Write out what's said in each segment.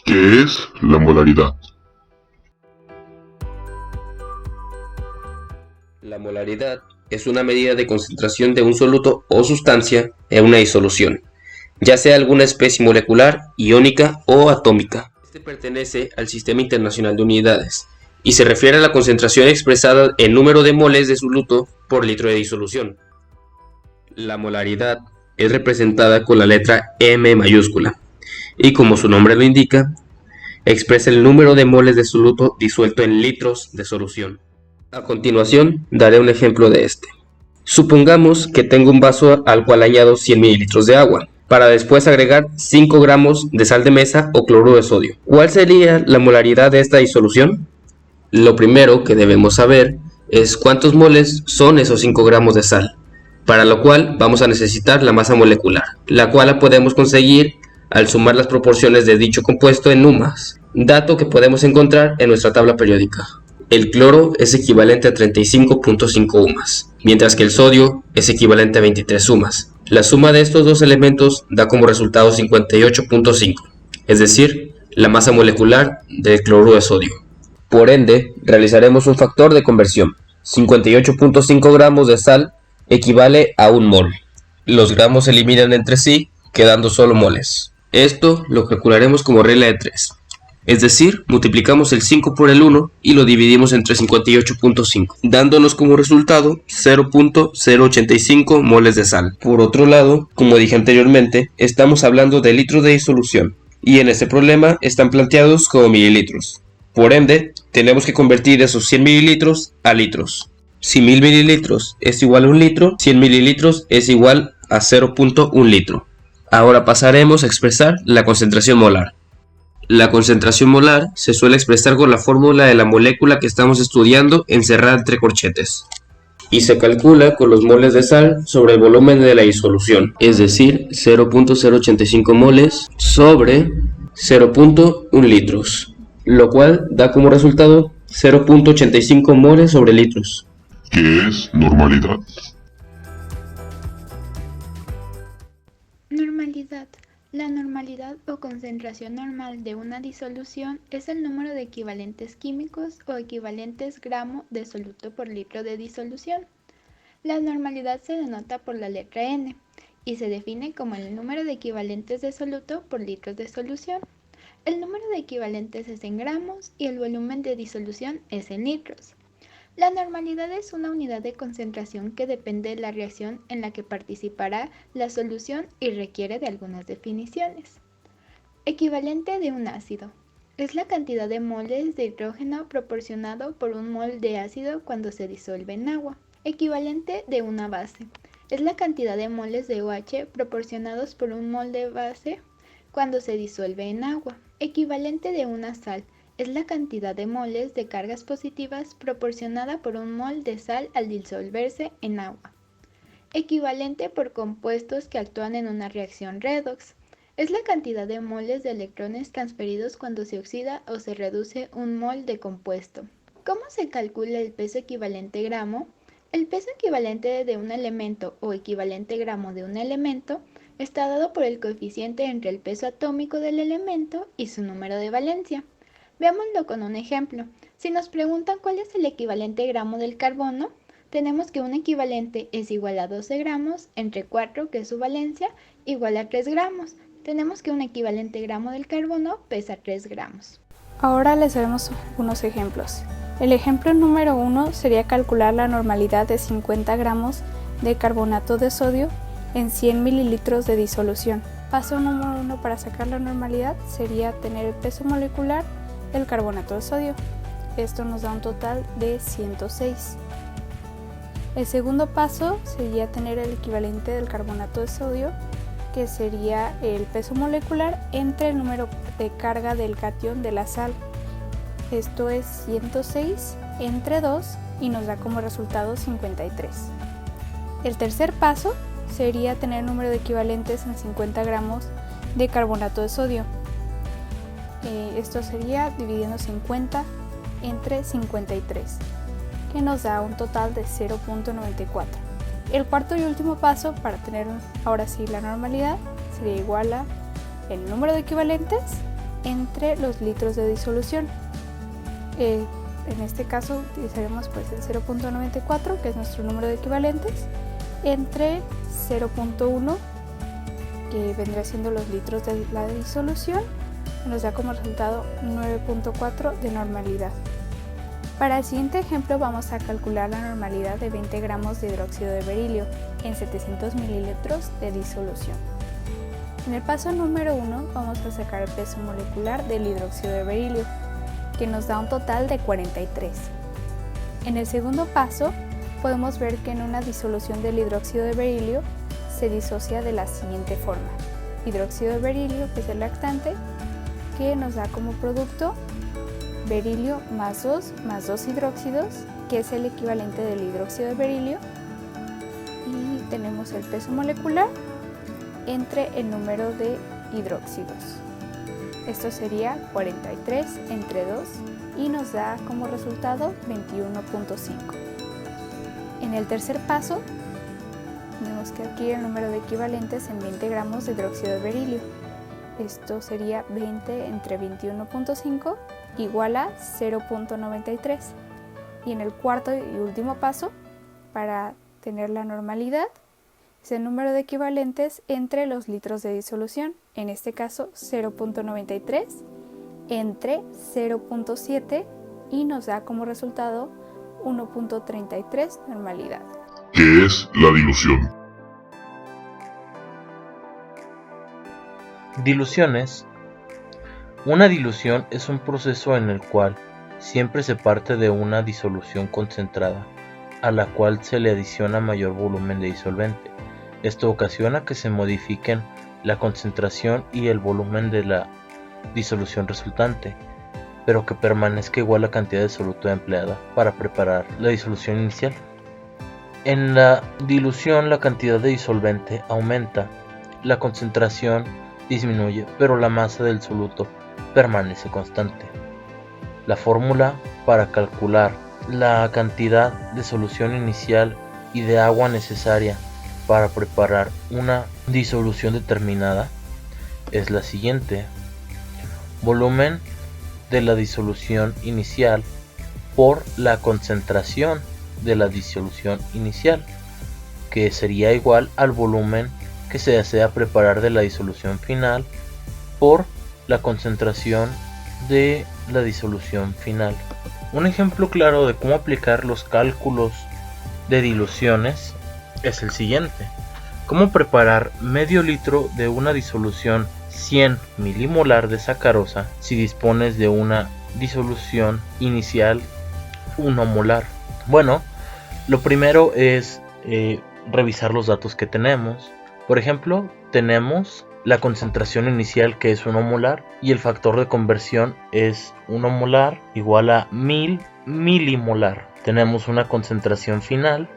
¿Qué es la molaridad? La molaridad es una medida de concentración de un soluto o sustancia en una disolución, ya sea alguna especie molecular, iónica o atómica. Este pertenece al Sistema Internacional de Unidades y se refiere a la concentración expresada en número de moles de soluto por litro de disolución. La molaridad es representada con la letra M mayúscula y, como su nombre lo indica, expresa el número de moles de soluto disuelto en litros de solución. A continuación, daré un ejemplo de este. Supongamos que tengo un vaso al cual añado 100 mililitros de agua, para después agregar 5 gramos de sal de mesa o cloruro de sodio. ¿Cuál sería la molaridad de esta disolución? Lo primero que debemos saber es cuántos moles son esos 5 gramos de sal, para lo cual vamos a necesitar la masa molecular, la cual la podemos conseguir al sumar las proporciones de dicho compuesto en UMAS, dato que podemos encontrar en nuestra tabla periódica. El cloro es equivalente a 35.5 UMAS, mientras que el sodio es equivalente a 23 UMAS. La suma de estos dos elementos da como resultado 58.5, es decir, la masa molecular del cloruro de sodio. Por ende, realizaremos un factor de conversión. 58.5 gramos de sal equivale a 1 mol. Los gramos se eliminan entre sí, quedando solo moles. Esto lo calcularemos como regla de 3. Es decir, multiplicamos el 5 por el 1 y lo dividimos entre 58.5, dándonos como resultado 0.085 moles de sal. Por otro lado, como dije anteriormente, estamos hablando de litros de disolución, y en este problema están planteados como mililitros. Por ende, tenemos que convertir esos 100 mililitros a litros. Si 1000 mililitros es igual a 1 litro, 100 mililitros es igual a 0.1 litro. Ahora pasaremos a expresar la concentración molar. La concentración molar se suele expresar con la fórmula de la molécula que estamos estudiando encerrada entre corchetes, y se calcula con los moles de sal sobre el volumen de la disolución, es decir, 0.085 moles sobre 0.1 litros, lo cual da como resultado 0.85 moles sobre litros. ¿Qué es normalidad? Normalidad. La normalidad o concentración normal de una disolución es el número de equivalentes químicos o equivalentes gramo de soluto por litro de disolución. La normalidad se denota por la letra N y se define como el número de equivalentes de soluto por litros de solución. El número de equivalentes es en gramos y el volumen de disolución es en litros. La normalidad es una unidad de concentración que depende de la reacción en la que participará la solución y requiere de algunas definiciones. Equivalente de un ácido. Es la cantidad de moles de hidrógeno proporcionado por un mol de ácido cuando se disuelve en agua. Equivalente de una base. Es la cantidad de moles de OH proporcionados por un mol de base cuando se disuelve en agua. Equivalente de una sal. Es la cantidad de moles de cargas positivas proporcionada por un mol de sal al disolverse en agua. Equivalente por compuestos que actúan en una reacción redox. Es la cantidad de moles de electrones transferidos cuando se oxida o se reduce un mol de compuesto. ¿Cómo se calcula el peso equivalente gramo? El peso equivalente de un elemento o equivalente gramo de un elemento está dado por el coeficiente entre el peso atómico del elemento y su número de valencia. Veámoslo con un ejemplo. Si nos preguntan cuál es el equivalente gramo del carbono, tenemos que un equivalente es igual a 12 gramos entre 4, que es su valencia, igual a 3 gramos. Tenemos que un equivalente gramo del carbono pesa 3 gramos. Ahora les haremos unos ejemplos. El ejemplo número 1 sería calcular la normalidad de 50 gramos de carbonato de sodio en 100 mililitros de disolución. Paso número 1 para sacar la normalidad sería tener el peso molecular del carbonato de sodio. Esto nos da un total de 106. El segundo paso sería tener el equivalente del carbonato de sodio, que sería el peso molecular entre el número de carga del catión de la sal. Esto es 106 entre 2 y nos da como resultado 53. El tercer paso sería tener el número de equivalentes en 50 gramos de carbonato de sodio. Esto sería dividiendo 50 entre 53, que nos da un total de 0.94. El cuarto y último paso para tener ahora sí la normalidad sería igual a el número de equivalentes entre los litros de disolución. En este caso utilizaremos pues el 0.94, que es nuestro número de equivalentes, entre 0.1, que vendría siendo los litros de la disolución, que nos da como resultado 9.4 de normalidad. Para el siguiente ejemplo vamos a calcular la normalidad de 20 gramos de hidróxido de berilio en 700 mililitros de disolución. En el paso número 1 vamos a sacar el peso molecular del hidróxido de berilio, que nos da un total de 43. En el segundo paso podemos ver que en una disolución del hidróxido de berilio se disocia de la siguiente forma: hidróxido de berilio, que es el reactante, que nos da como producto berilio más 2 hidróxidos, que es el equivalente del hidróxido de berilio, y tenemos el peso molecular entre el número de hidróxidos. Esto sería 43 entre 2 y nos da como resultado 21.5. En el tercer paso tenemos que aquí el número de equivalentes en 20 gramos de hidróxido de berilio. Esto sería 20 entre 21.5 igual a 0.93. Y en el cuarto y último paso, para tener la normalidad, es el número de equivalentes entre los litros de disolución, en este caso 0.93 entre 0.7, y nos da como resultado 1.33 normalidad. ¿Qué es la dilución? Diluciones. Una dilución es un proceso en el cual siempre se parte de una disolución concentrada, a la cual se le adiciona mayor volumen de disolvente. Esto ocasiona que se modifiquen la concentración y el volumen de la disolución resultante, pero que permanezca igual la cantidad de soluto empleada para preparar la disolución inicial. En la dilución la cantidad de disolvente aumenta, la concentración disminuye, pero la masa del soluto permanece constante. La fórmula para calcular la cantidad de solución inicial y de agua necesaria para preparar una disolución determinada es la siguiente: volumen de la disolución inicial por la concentración de la disolución inicial, que sería igual al volumen que se desea preparar de la disolución final por la concentración de la disolución final. Un ejemplo claro de cómo aplicar los cálculos de diluciones es el siguiente: cómo preparar medio litro de una disolución 100 milimolar de sacarosa si dispones de una disolución inicial 1 molar. Bueno, lo primero es revisar los datos que tenemos. Por ejemplo, tenemos la concentración inicial, que es 1 molar, y el factor de conversión es 1 molar igual a 1000 milimolar. Tenemos una concentración final,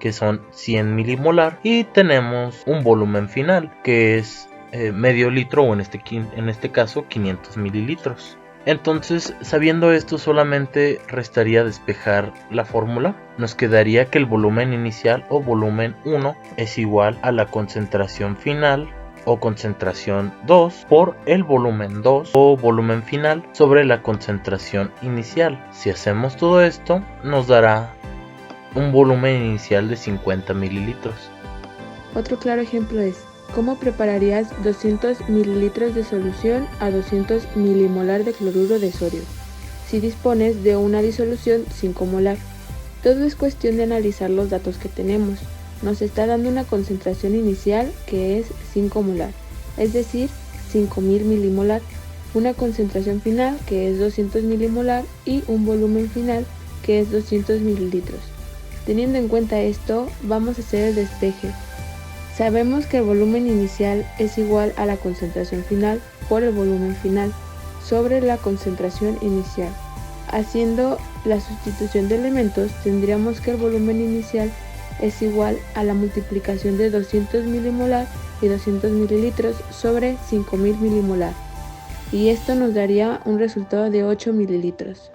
que son 100 milimolar, y tenemos un volumen final, que es medio litro, o en este caso 500 mililitros. Entonces, sabiendo esto, solamente restaría despejar la fórmula. Nos quedaría que el volumen inicial, o volumen 1, es igual a la concentración final, o concentración 2, por el volumen 2, o volumen final, sobre la concentración inicial. Si hacemos todo esto, nos dará un volumen inicial de 50 mililitros. Otro claro ejemplo es: ¿cómo prepararías 200 mililitros de solución a 200 milimolar de cloruro de sodio si dispones de una disolución 5 molar? Todo es cuestión de analizar los datos que tenemos. Nos está dando una concentración inicial que es 5 molar, es decir, 5000 milimolar, una concentración final que es 200 milimolar y un volumen final que es 200 mililitros. Teniendo en cuenta esto, vamos a hacer el despeje. Sabemos que el volumen inicial es igual a la concentración final por el volumen final sobre la concentración inicial. Haciendo la sustitución de elementos, tendríamos que el volumen inicial es igual a la multiplicación de 200 milimolar y 200 mililitros sobre 5000 milimolar, y esto nos daría un resultado de 8 mililitros.